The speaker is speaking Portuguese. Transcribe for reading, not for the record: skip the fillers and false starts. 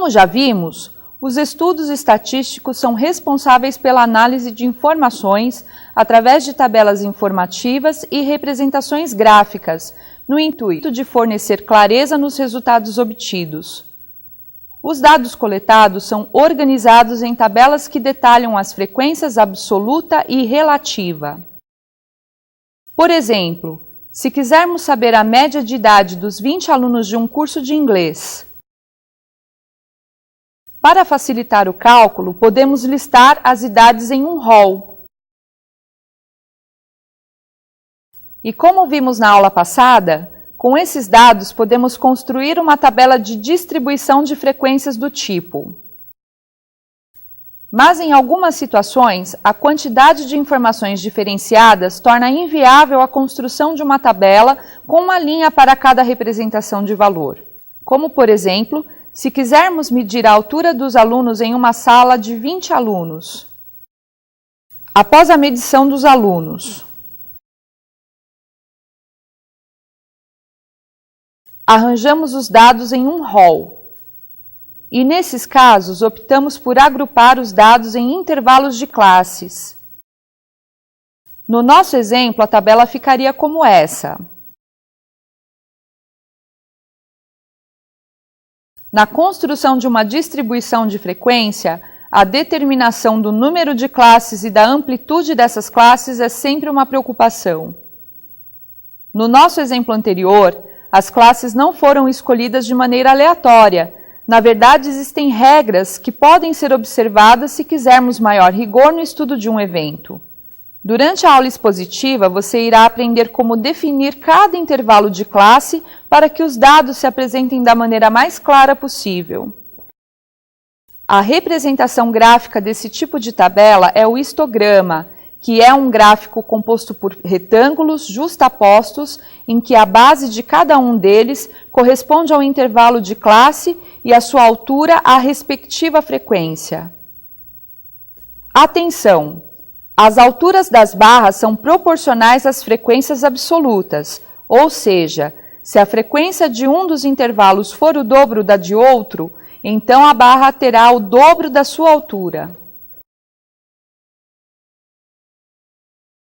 Como já vimos, os estudos estatísticos são responsáveis pela análise de informações através de tabelas informativas e representações gráficas, no intuito de fornecer clareza nos resultados obtidos. Os dados coletados são organizados em tabelas que detalham as frequências absoluta e relativa. Por exemplo, se quisermos saber a média de idade dos 20 alunos de um curso de inglês, para facilitar o cálculo, podemos listar as idades em um rol. E como vimos na aula passada, com esses dados podemos construir uma tabela de distribuição de frequências do tipo. Mas em algumas situações, a quantidade de informações diferenciadas torna inviável a construção de uma tabela com uma linha para cada representação de valor. Como, por exemplo, se quisermos medir a altura dos alunos em uma sala de 20 alunos. Após a medição dos alunos, arranjamos os dados em um rol. E nesses casos, optamos por agrupar os dados em intervalos de classes. No nosso exemplo, a tabela ficaria como essa. Na construção de uma distribuição de frequência, a determinação do número de classes e da amplitude dessas classes é sempre uma preocupação. No nosso exemplo anterior, as classes não foram escolhidas de maneira aleatória. Na verdade, existem regras que podem ser observadas se quisermos maior rigor no estudo de um evento. Durante a aula expositiva, você irá aprender como definir cada intervalo de classe para que os dados se apresentem da maneira mais clara possível. A representação gráfica desse tipo de tabela é o histograma, que é um gráfico composto por retângulos justapostos, em que a base de cada um deles corresponde ao intervalo de classe e a sua altura à respectiva frequência. Atenção! As alturas das barras são proporcionais às frequências absolutas, ou seja, se a frequência de um dos intervalos for o dobro da de outro, então a barra terá o dobro da sua altura.